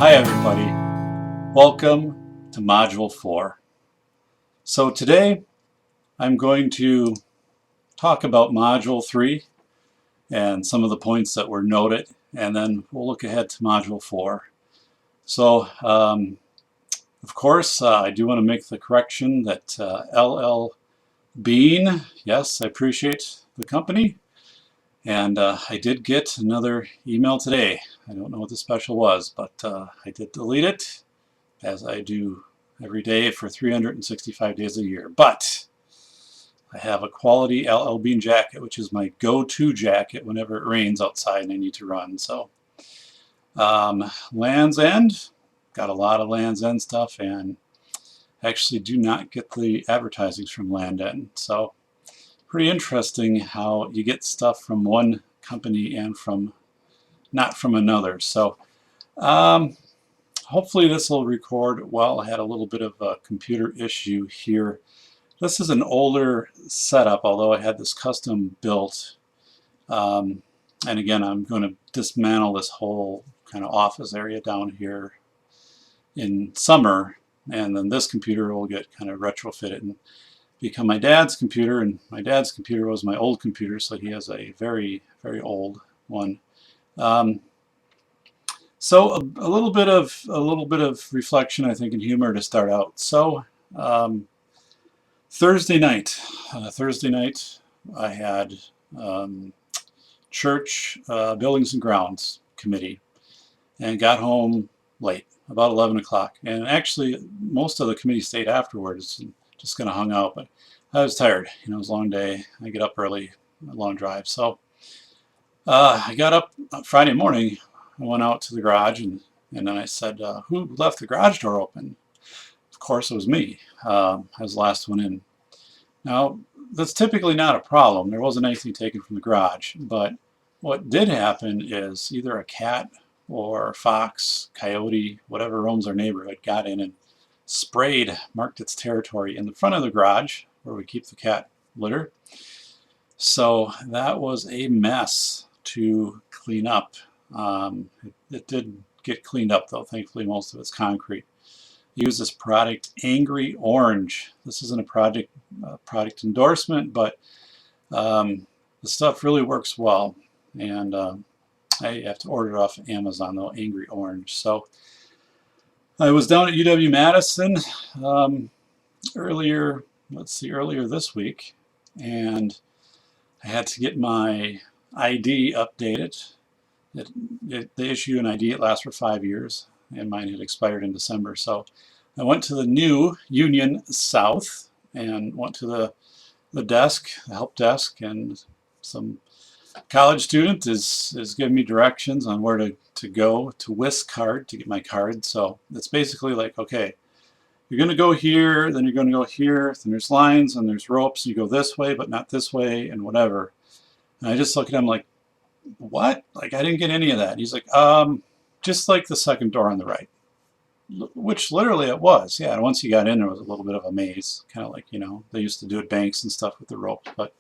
Hi everybody, welcome to Module 4. So today I'm going to talk about Module 3 and some of the points that were noted, and then we'll look ahead to Module 4. So of course I do want to make the correction that LL Bean, yes, I appreciate the company, and I did get another email today. I don't know what the special was, but I did delete it, as I do every day for 365 days a year. But I have a quality LL Bean jacket, which is my go-to jacket whenever it rains outside and I need to run. So Land's End, got a lot of Land's End stuff, and actually do not get the advertisings from Land's End. So pretty interesting how you get stuff from one company and from not from another. So hopefully this will record well. I had a little bit of a computer issue here. This is an older setup, although I had this custom built. And again, I'm going to dismantle this whole kind of office area down here in summer, and then this computer will get kind of retrofitted and become my dad's computer, and my dad's computer was my old computer, so he has a very, very old one. So a little bit of reflection, I think, and humor to start out. So Thursday night I had church buildings and grounds committee, and got home late, about 11 o'clock. And actually, most of the committee stayed afterwards, and just kind of hung out. But I was tired. You know, it was a long day. I get up early, a long drive. So I got up Friday morning. I went out to the garage, and then I said, who left the garage door open? Of course, it was me. I was the last one in. Now, that's typically not a problem. There wasn't anything taken from the garage. But what did happen is either a cat or fox, coyote, whatever roams our neighborhood, got in and sprayed, marked its territory in the front of the garage where we keep the cat litter. So that was a mess to clean up. It did get cleaned up, though. Thankfully, most of it's concrete. Use this product, Angry Orange. This isn't a product endorsement, but the stuff really works well, and I have to order it off of Amazon, though. Angry Orange. So I was down at UW-Madison earlier this week, and I had to get my ID updated. They issue an ID, it lasts for 5 years, and mine had expired in December. So I went to the new Union South and went to the desk, the help desk, and some college student is giving me directions on where to go to WisCard to get my card. So it's basically like, okay, you're going to go here, then you're going to go here, then there's lines and there's ropes, you go this way but not this way, and whatever. And I just look at him like, what? Like, I didn't get any of that. And he's like, just like the second door on the right. Which literally it was. Yeah, and once you got in, there was a little bit of a maze, kind of like, you know, they used to do at banks and stuff with the ropes. But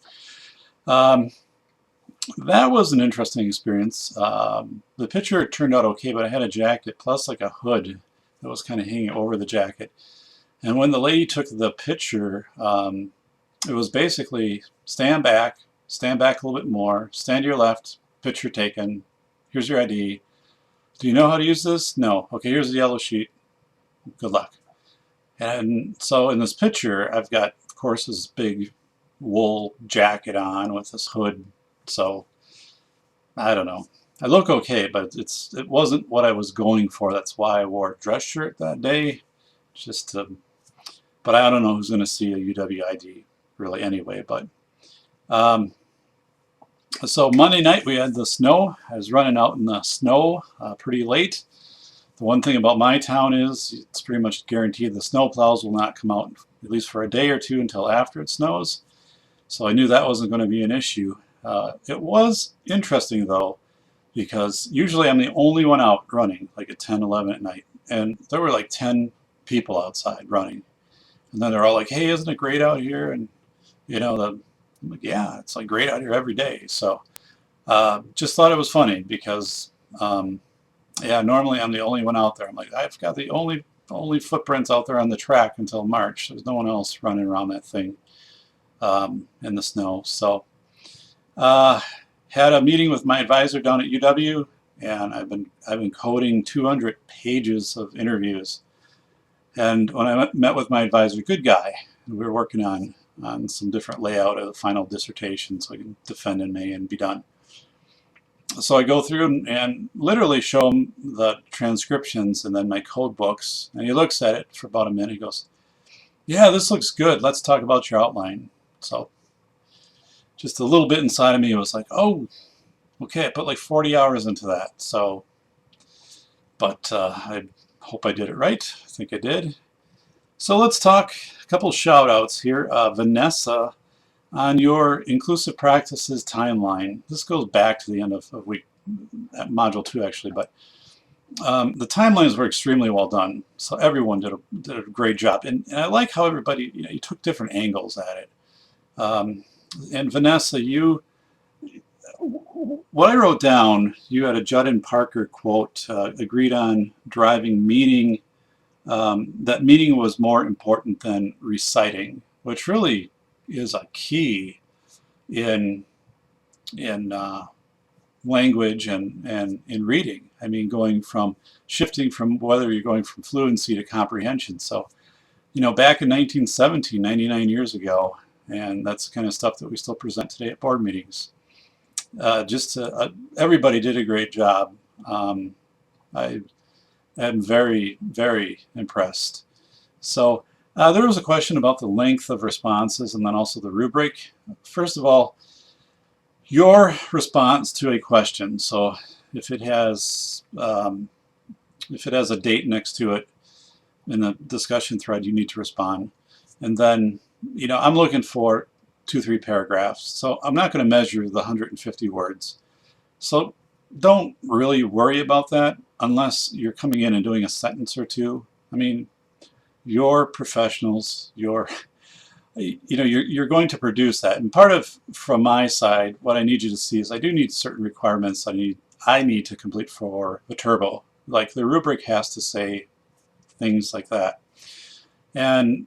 that was an interesting experience. The picture turned out okay, but I had a jacket plus like a hood that was kind of hanging over the jacket. And when the lady took the picture, it was basically stand back a little bit more, stand to your left, picture taken, here's your ID. Do you know how to use this? No. Okay, here's the yellow sheet. Good luck. And so in this picture, I've got, of course, this big wool jacket on with this hood. So I don't know. I look okay, but it wasn't what I was going for. That's why I wore a dress shirt that day, just to. But I don't know who's going to see a UW ID really anyway. But so Monday night we had the snow. I was running out in the snow pretty late. The one thing about my town is it's pretty much guaranteed the snow plows will not come out at least for a day or two until after it snows. So I knew that wasn't going to be an issue. It was interesting, though, because usually I'm the only one out running, like at 10, 11 at night. And there were like 10 people outside running. And then they're all like, hey, isn't it great out here? And, you know, I'm like, yeah, it's like great out here every day. So just thought it was funny because Yeah, normally I'm the only one out there. I'm like, I've got the only footprints out there on the track until March. There's no one else running around that thing in the snow. So uh, had a meeting with my advisor down at UW, and I've been coding 200 pages of interviews. And when I met with my advisor, good guy, we were working on some different layout of the final dissertation so I can defend in May and be done. So I go through and literally show him the transcriptions and then my code books, and he looks at it for about a minute. He goes, "Yeah, this looks good. Let's talk about your outline." So just a little bit inside of me was like, "Oh, okay." I put like 40 hours into that. So, but I hope I did it right. I think I did. So let's talk a couple shout outs here. Vanessa, on your inclusive practices timeline, this goes back to the end of week module 2 actually, but the timelines were extremely well done. So everyone did a great job, and I like how everybody, you took different angles at it. And Vanessa, what I wrote down, you had a Judd and Parker quote, agreed on driving meaning. That meaning was more important than reciting, which really is a key in language and in reading. I mean, shifting from whether you're going from fluency to comprehension. So, back in 1917, 99 years ago, and that's the kind of stuff that we still present today at board meetings. Everybody did a great job. I am very, very impressed. So there was a question about the length of responses and then also the rubric. First of all, your response to a question. So if it has a date next to it in the discussion thread, you need to respond. And then, I'm looking for 2-3 paragraphs. So I'm not going to measure the 150 words. So don't really worry about that unless you're coming in and doing a sentence or two. I mean, you're professionals. You're going to produce that. And part of, from my side, what I need you to see is I do need certain requirements I need to complete for the turbo. Like the rubric has to say things like that. And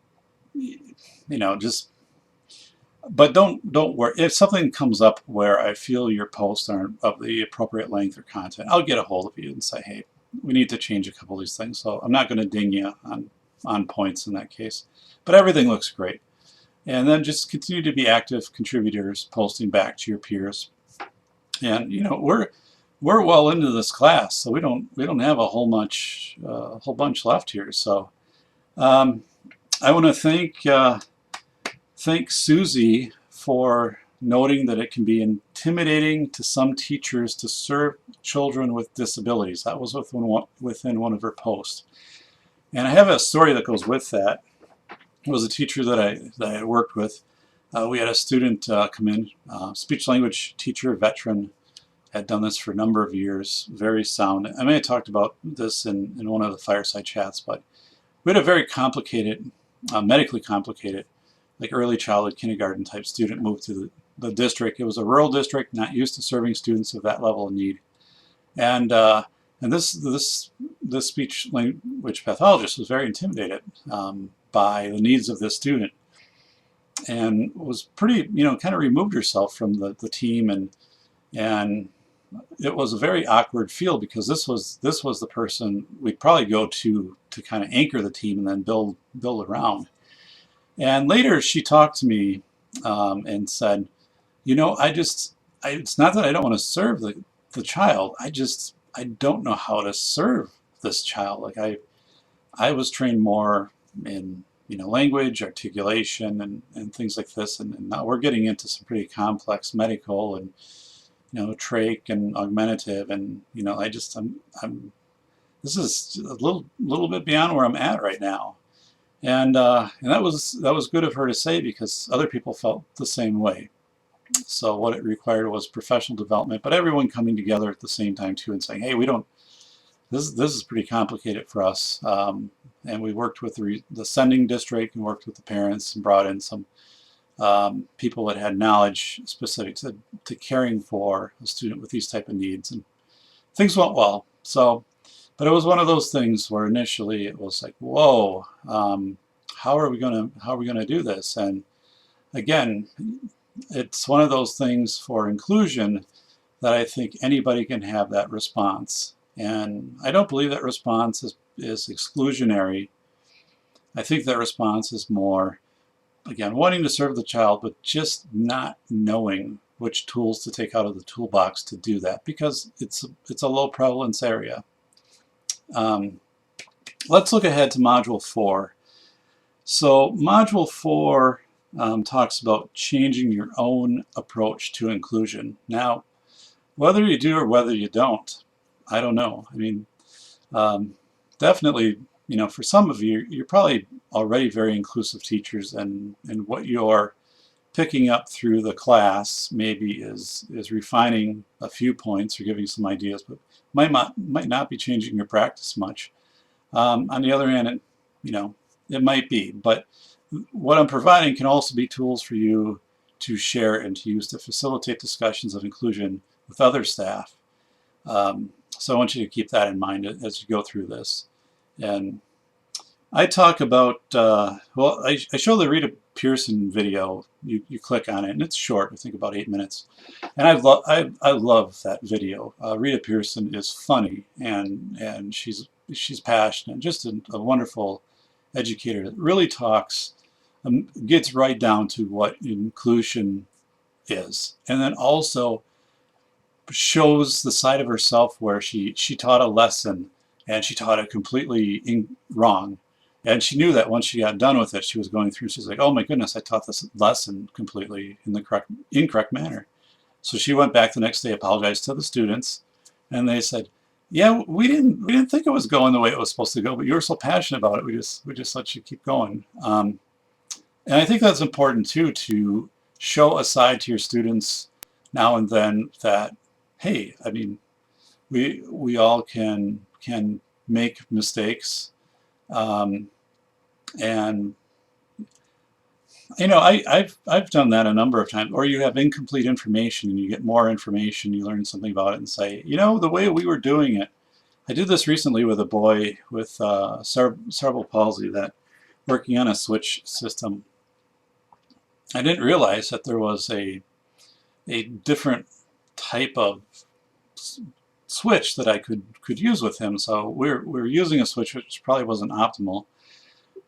but don't worry. If something comes up where I feel your posts aren't of the appropriate length or content, I'll get a hold of you and say, hey, we need to change a couple of these things. So I'm not going to ding you on points in that case. But everything looks great. And then just continue to be active contributors, posting back to your peers. And we're well into this class, so we don't have a whole bunch left here. So I want to thank Susie for noting that it can be intimidating to some teachers to serve children with disabilities. That was within one of her posts. And I have a story that goes with that. It was a teacher that I had worked with. We had a student come in, speech language teacher, veteran, had done this for a number of years, very sound. I may have talked about this in one of the Fireside chats, but we had a very complicated, medically complicated, like early childhood kindergarten type student moved to the district. It was a rural district, not used to serving students of that level of need. And this speech language pathologist was very intimidated by the needs of this student, and was pretty, kind of removed herself from the team, and it was a very awkward feel because this was the person we'd probably go to kind of anchor the team and then build around. And later she talked to me and said, it's not that I don't want to serve the child. I don't know how to serve this child. Like I was trained more in language, articulation, and things like this, and now we're getting into some pretty complex medical and trach and augmentative, and this is a little bit beyond where I'm at right now. And that was good of her to say, because other people felt the same way. So what it required was professional development, but everyone coming together at the same time too and saying, hey, this is pretty complicated for us. And we worked with the sending district and worked with the parents and brought in some people that had knowledge specific to caring for a student with these type of needs, and things went well. So But it was one of those things where initially it was like, whoa, how are we gonna do this? And again, it's one of those things for inclusion that I think anybody can have that response. And I don't believe that response is exclusionary. I think that response is more, again, wanting to serve the child, but just not knowing which tools to take out of the toolbox to do that, because it's a low prevalence area. Let's look ahead to Module 4. So Module 4 talks about changing your own approach to inclusion. Now, whether you do or whether you don't, I don't know. I mean, definitely, for some of you, you're probably already very inclusive teachers, and what you're picking up through the class maybe is refining a few points or giving some ideas, but might not be changing your practice much. On the other hand, it might be, but what I'm providing can also be tools for you to share and to use to facilitate discussions of inclusion with other staff. So I want you to keep that in mind as you go through this. And I talk about, well, I show the Rita Pearson video. You click on it, and it's short, I think about 8 minutes. And I love that video. Rita Pearson is funny, and she's passionate, just a wonderful educator that really talks, gets right down to what inclusion is, and then also shows the side of herself where she taught a lesson and she taught it completely wrong, and she knew that once she got done with it, she was going through, she's like, oh my goodness, I taught this lesson completely in the incorrect manner. So she went back the next day, apologized to the students, and they said, yeah, we didn't think it was going the way it was supposed to go, but you were so passionate about it, we just let you keep going. And I think that's important too, to show a side to your students now and then that, hey, I mean, we all can make mistakes, and I've done that a number of times. Or you have incomplete information and you get more information, you learn something about it and say, the way we were doing it. I did this recently with a boy with cerebral palsy that working on a switch system. I didn't realize that there was a different type of switch that I could use with him. So we're using a switch which probably wasn't optimal,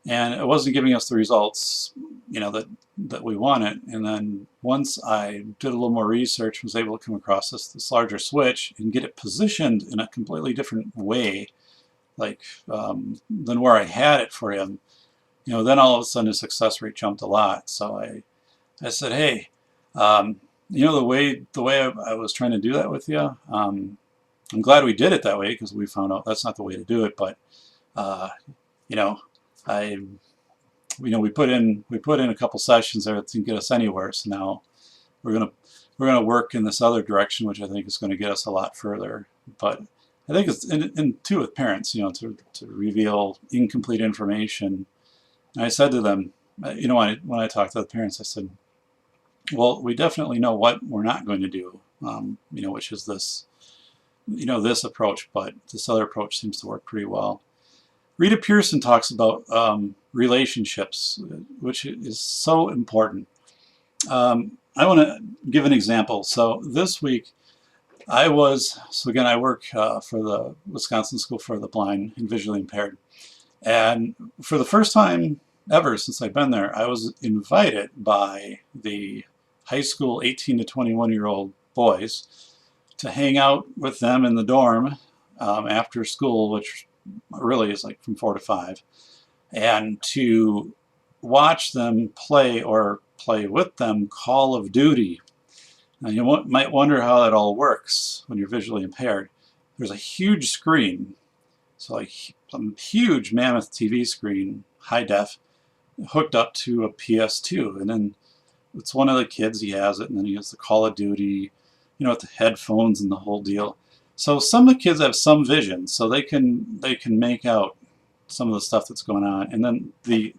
and it wasn't giving us the results that we wanted. And then once I did a little more research, was able to come across this larger switch and get it positioned in a completely different way, like than where I had it for him. Then all of a sudden his success rate jumped a lot. So I said, hey, the way I was trying to do that with you, I'm glad we did it that way, because we found out that's not the way to do it. But we put in a couple sessions there that didn't get us anywhere. So now we're gonna work in this other direction, which I think is going to get us a lot further. But I think it's in too with parents, to reveal incomplete information. And I said to them, when I talked to the parents, I said, well, we definitely know what we're not going to do, which is this, this approach, but this other approach seems to work pretty well. Rita Pearson talks about relationships, which is so important. I want to give an example. So this week, I work for the Wisconsin School for the Blind and Visually Impaired. And for the first time ever since I've been there, I was invited by the high school 18 to 21-year-old boys to hang out with them in the dorm after school, which really is like from 4 to 5, and to watch them play or play with them Call of Duty. Now you might wonder how that all works when you're visually impaired. There's a huge screen, so like some huge mammoth TV screen, high def, hooked up to a PS2, and then it's one of the kids, he has it, and then he has the Call of Duty, with the headphones and the whole deal. So some of the kids have some vision, so they can make out some of the stuff that's going on. And then the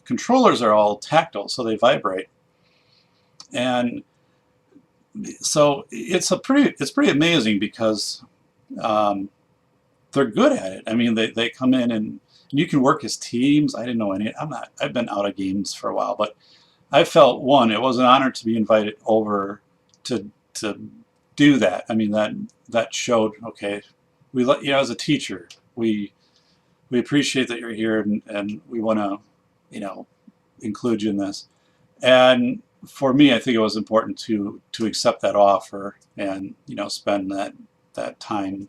controllers are all tactile, so they vibrate. And so it's pretty amazing, because they're good at it. I mean, they come in and you can work as teams. I didn't know any. I've been out of games for a while, but I felt, one, it was an honor to be invited over to do that. I mean, that showed, okay, we let, as a teacher, we appreciate that you're here, and we want to, you know, include you in this. And for me, I think it was important to accept that offer and, spend that time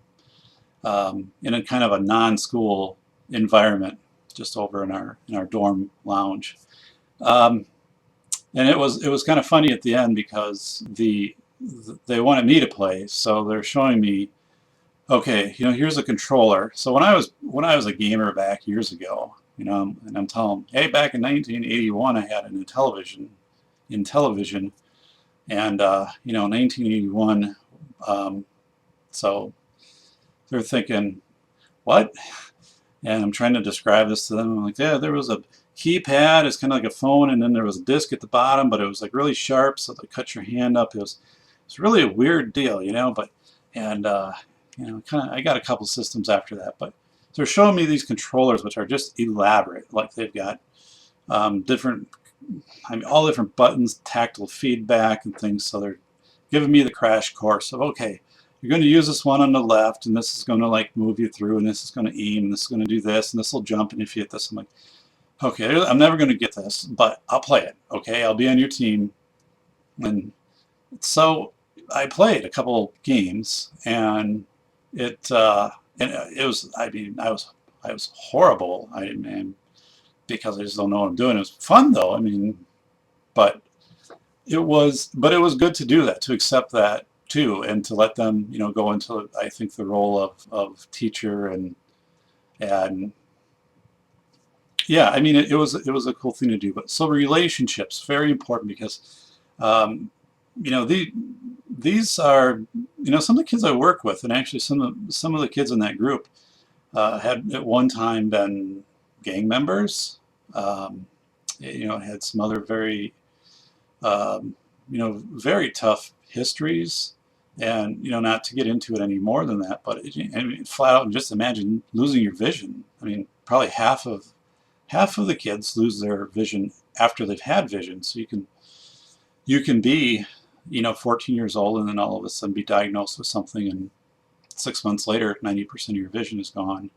in a kind of a non-school environment, just over in our dorm lounge. Um, and it was kind of funny at the end because they wanted me to play, so they're showing me, okay, here's a controller. So when I was a gamer back years ago, and I'm telling them, hey, back in 1981, I had an Intellivision, and 1981. Um, so they're thinking, what? And I'm trying to describe this to them. I'm like, yeah, there was a keypad. It's kind of like a phone, and then there was a disc at the bottom, but it was like really sharp, so they cut your hand up. It's really a weird deal, But and kind of, I got a couple systems after that, but they're showing me these controllers, which are just elaborate. Like they've got different, all different buttons, tactile feedback, and things. So they're giving me the crash course of, okay, you're going to use this one on the left, and this is going to like move you through, and this is going to aim, and this is going to do this, and this will jump, and if you hit this, I'm like, okay, I'm never going to get this, but I'll play it. Okay, I'll be on your team. And so I played a couple games, and it was, I mean, I was horrible. Because I just don't know what I'm doing. It was fun though. I mean, but it was good to do that, to accept that too, and to let them, go into, I think, the role of teacher, and yeah, I mean, it was a cool thing to do. But so relationships, very important, because um, these are, some of the kids I work with, and actually some of the kids in that group had at one time been gang members. Um, had some other very very tough histories, and not to get into it any more than that, but I mean, flat out, just imagine losing your vision. I mean, probably half of the kids lose their vision after they've had vision. So you can be 14 years old, and then all of a sudden be diagnosed with something, and 6 months later 90% of your vision is gone.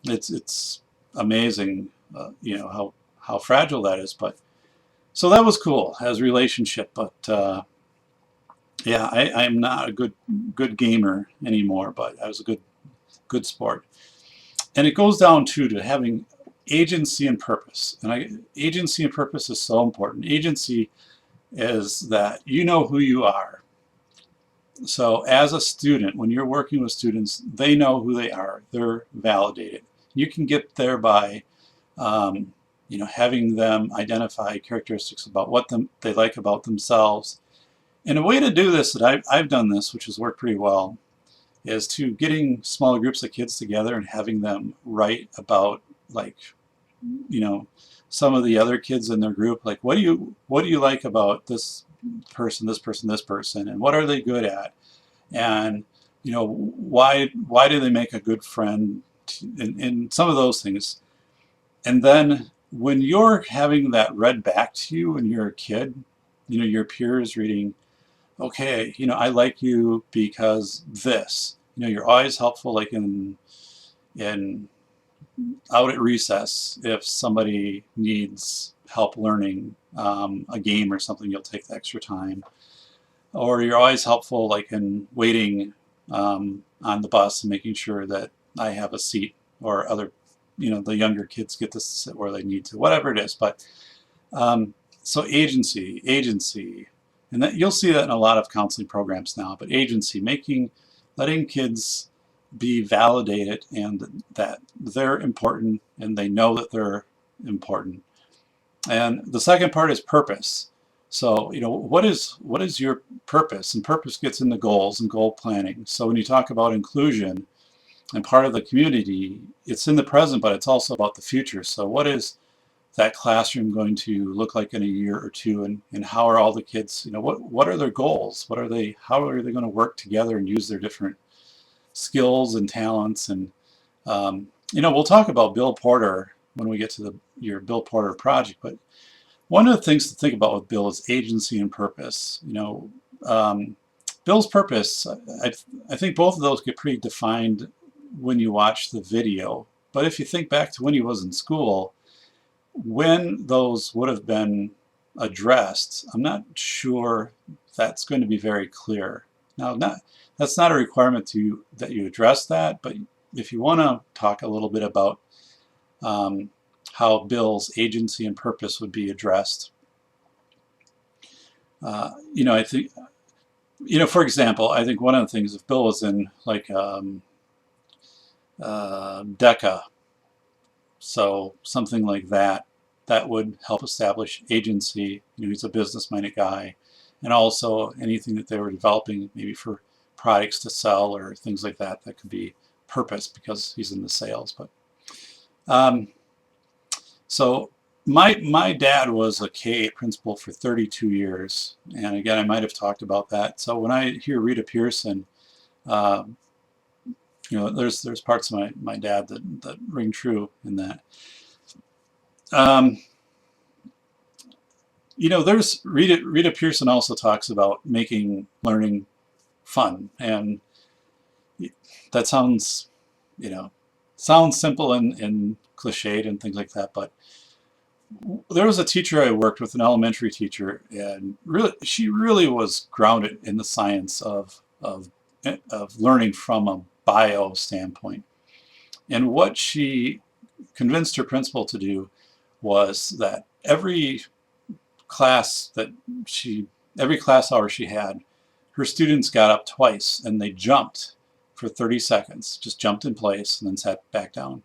It's amazing, how fragile that is. But so that was cool as a relationship. But yeah, I'm not a good gamer anymore, but I was a good sport. And it goes down to having agency and purpose. And agency and purpose is so important. Agency is that you know who you are. So as a student, when you're working with students, they know who they are. They're validated. You can get there by having them identify characteristics about what they like about themselves. And a way to do this, that I've done this, which has worked pretty well, is to getting smaller groups of kids together and having them write about, like, some of the other kids in their group, like, what do you like about this person, this person, this person, and what are they good at, and why do they make a good friend, and some of those things. And then when you're having that read back to you when you're a kid, your peers reading, okay, I like you because this, you're always helpful, like in out at recess, if somebody needs help learning a game or something, you'll take the extra time. Or you're always helpful, like in waiting on the bus and making sure that I have a seat, or other, the younger kids get to sit where they need to, whatever it is. But so agency, and that you'll see that in a lot of counseling programs now. But agency, letting kids be validated, and that they're important, and they know that they're important. And the second part is purpose. So, what is your purpose? And purpose gets into goals and goal planning. So when you talk about inclusion and part of the community, it's in the present, but it's also about the future. So what is that classroom going to look like in a year or two, and how are all the kids, what are their goals? How are they going to work together and use their different skills and talents. And we'll talk about Bill Porter when we get to your Bill Porter project, but one of the things to think about with Bill is agency and purpose. Bill's purpose, I think both of those get pretty defined when you watch the video. But if you think back to when he was in school, when those would have been addressed, I'm not sure that's going to be very clear. Now, that's not a requirement that you address that, but if you want to talk a little bit about how Bill's agency and purpose would be addressed, I think, for example, I think one of the things, if Bill was in like DECA, so something like that, that would help establish agency. He's a business-minded guy, and also anything that they were developing, maybe for products to sell or things like that, that could be purpose because he's in the sales. But so my dad was a K-8 principal for 32 years, and again, I might have talked about that. So when I hear Rita Pearson, there's parts of my dad that ring true in that. There's Rita Pearson also talks about making learning fun, and that sounds simple and cliched and things like that, but there was a teacher I worked with, an elementary teacher, and she really was grounded in the science of learning from a bio standpoint. And what she convinced her principal to do was that every class hour she had, her students got up twice and they jumped for 30 seconds, just jumped in place and then sat back down.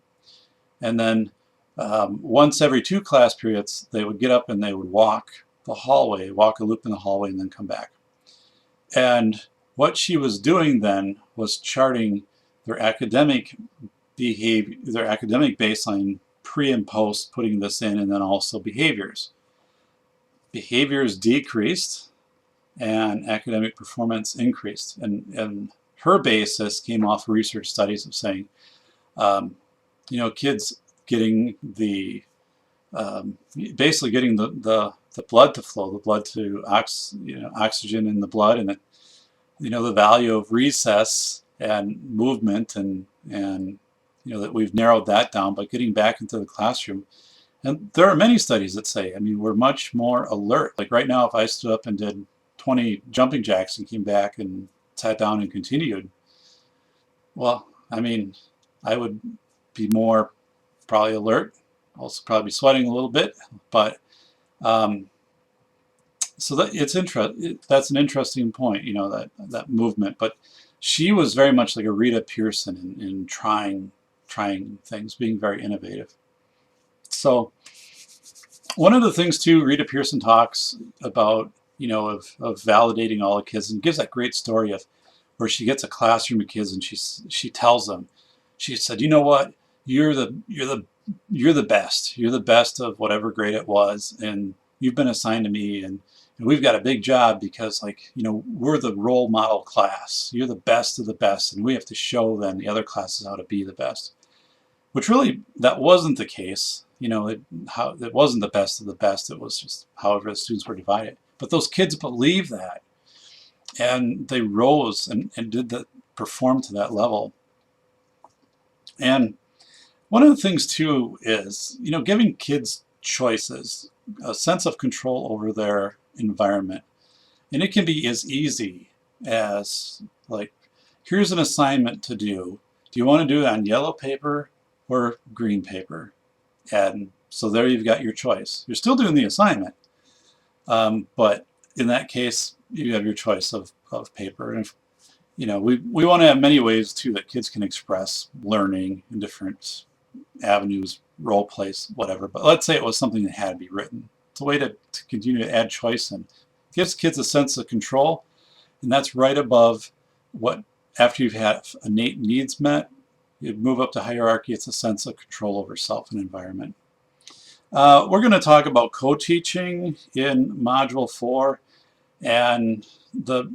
And then once every 2 class periods, they would get up and they would walk a loop in the hallway, and then come back. And what she was doing then was charting their academic behavior, their academic baseline pre and post putting this in, and then also behaviors. Behaviors decreased and academic performance increased. And her basis came off research studies of saying, kids getting basically getting the blood to flow, the blood to oxygen in the blood, and the value of recess and movement, and that we've narrowed that down by getting back into the classroom. And there are many studies that say, we're much more alert. Like right now, if I stood up and did 20 jumping jacks and came back and sat down and continued, well, I would be more probably alert, also probably sweating a little bit, but so that's an interesting point, that movement. But she was very much like a Rita Pearson in trying things, being very innovative. So one of the things too, Rita Pearson talks about, of validating all the kids, and gives that great story of where she gets a classroom of kids and she tells them, she said, you know what, you're the best. You're the best of whatever grade it was, and you've been assigned to me, and we've got a big job because, we're the role model class. You're the best of the best, and we have to show then the other classes how to be the best. Which really, that wasn't the case. It wasn't the best of the best. It was just however the students were divided. But those kids believed that, and they rose and performed to that level. And one of the things too is, giving kids choices, a sense of control over their environment. And it can be as easy as, here's an assignment to do. Do you want to do it on yellow paper or green paper? And so there you've got your choice. You're still doing the assignment, but in that case, you have your choice of paper. And if, we want to have many ways too that kids can express learning in different avenues, role plays, whatever. But let's say it was something that had to be written. It's a way to continue to add choice, and gives kids a sense of control. And that's right above what, after you've had innate needs met, you move up to hierarchy. It's a sense of control over self and environment. We're going to talk about co-teaching in Module 4, and the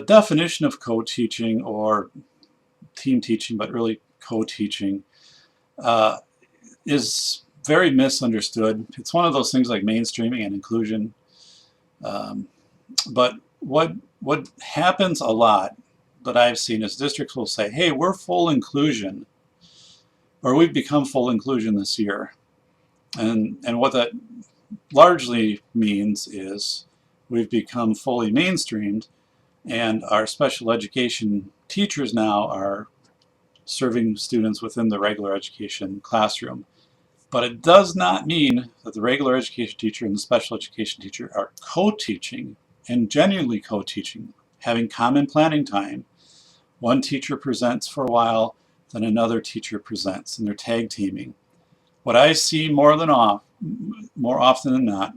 definition of co-teaching, or team teaching, but really co-teaching, uh, is very misunderstood. It's one of those things like mainstreaming and inclusion. Um, but what happens a lot that I've seen is districts will say, hey, we're full inclusion, or we've become full inclusion this year. And what that largely means is we've become fully mainstreamed, and our special education teachers now are serving students within the regular education classroom. But it does not mean that the regular education teacher and the special education teacher are co-teaching and genuinely co-teaching, having common planning time. One teacher presents for a while, then another teacher presents, and they're tag teaming. What I see more often than not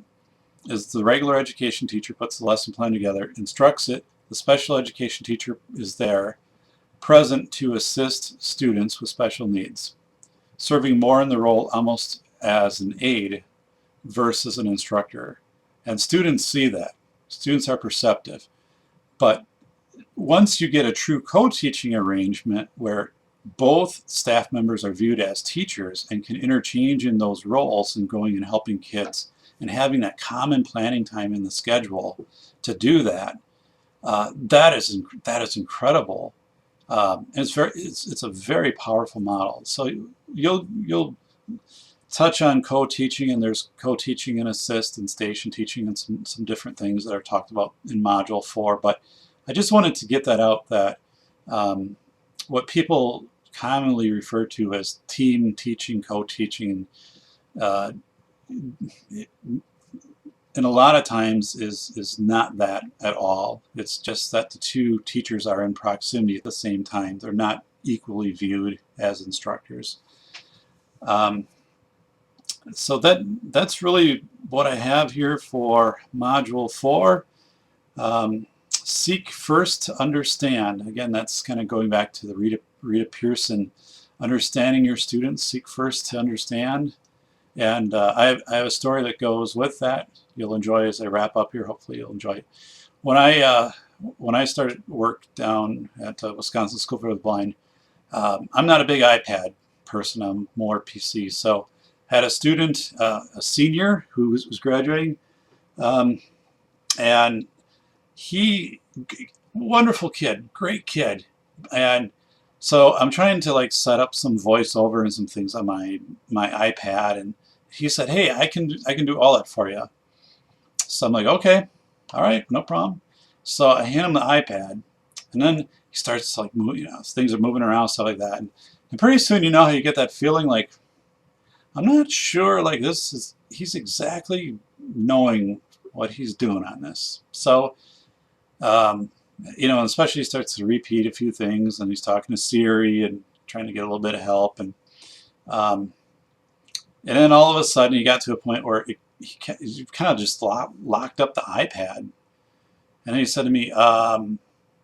is the regular education teacher puts the lesson plan together, instructs it, the special education teacher is there, present to assist students with special needs, serving more in the role almost as an aide versus an instructor. And students see that. Students are perceptive. But once you get a true co-teaching arrangement where both staff members are viewed as teachers and can interchange in those roles and going and helping kids and having that common planning time in the schedule to do that, that is incredible. It's a very powerful model. So you'll touch on co-teaching, and there's co-teaching and assist and station teaching and some different things that are talked about in Module 4. But I just wanted to get that out, that what people commonly refer to as team teaching, co-teaching, and a lot of times is not that at all. It's just that the two teachers are in proximity at the same time. They're not equally viewed as instructors. So that's really what I have here for Module 4. Seek first to understand. Again, that's kind of going back to the Rita Pearson, understanding your students, seek first to understand. And I have a story that goes with that. You'll enjoy as I wrap up here. Hopefully you'll enjoy it. When I started work down at Wisconsin School for the Blind, I'm not a big iPad person. I'm more PC. So had a student, a senior who was graduating, and he, wonderful kid, great kid. And so I'm trying to like set up some voiceover and some things on my iPad, and he said, hey, I can do all that for you. So I'm like, okay, all right, no problem. So I hand him the iPad, and then he starts like moving, things are moving around, stuff like that. And pretty soon, you know how you get that feeling like, I'm not sure, like he's exactly knowing what he's doing on this. So, especially he starts to repeat a few things, and he's talking to Siri and trying to get a little bit of help. And then all of a sudden, he got to a point where he kind of just locked up the iPad. And he said to me,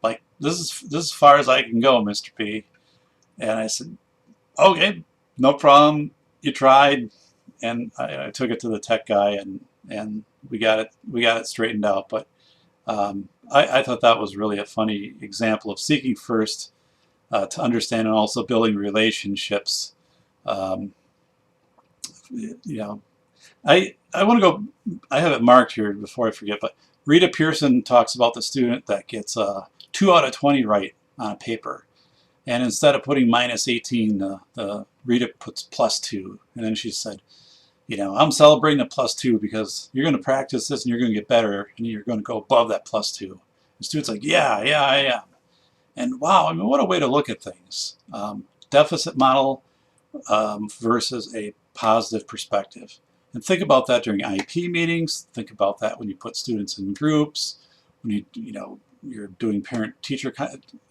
like, this is as far as I can go, Mr. P. And I said, okay, no problem. You tried. And I took it to the tech guy, and we got it straightened out. But I thought that was really a funny example of seeking first to understand, and also building relationships. I want to go, I have it marked here before I forget, but Rita Pearson talks about the student that gets 2 out of 20 right on a paper. And instead of putting -18, the Rita puts +2. And then she said, I'm celebrating a +2 because you're going to practice this and you're going to get better and you're going to go above that +2. The student's like, yeah, I am. And wow, I mean, what a way to look at things. Deficit model versus a positive perspective. And think about that during IEP meetings. Think about that when you put students in groups, when you're doing parent-teacher.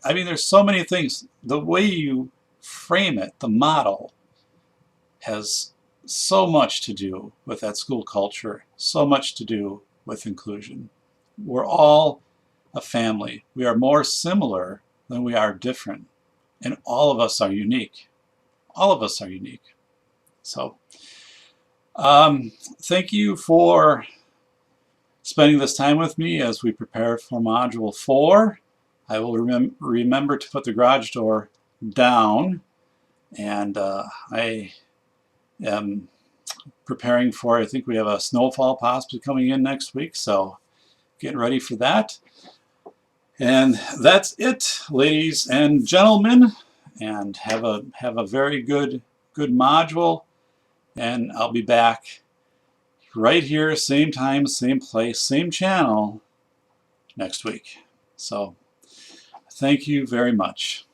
I mean, there's so many things. The way you frame it, the model, has so much to do with that school culture, so much to do with inclusion. We're all a family. We are more similar than we are different. And all of us are unique. All of us are unique. So, thank you for spending this time with me as we prepare for Module 4. I will remember to put the garage door down, and I am preparing for, I think we have a snowfall possibly coming in next week, so getting ready for that. And that's it, ladies and gentlemen, and have a very good module, and I'll be back right here, same time, same place, same channel next week. So thank you very much.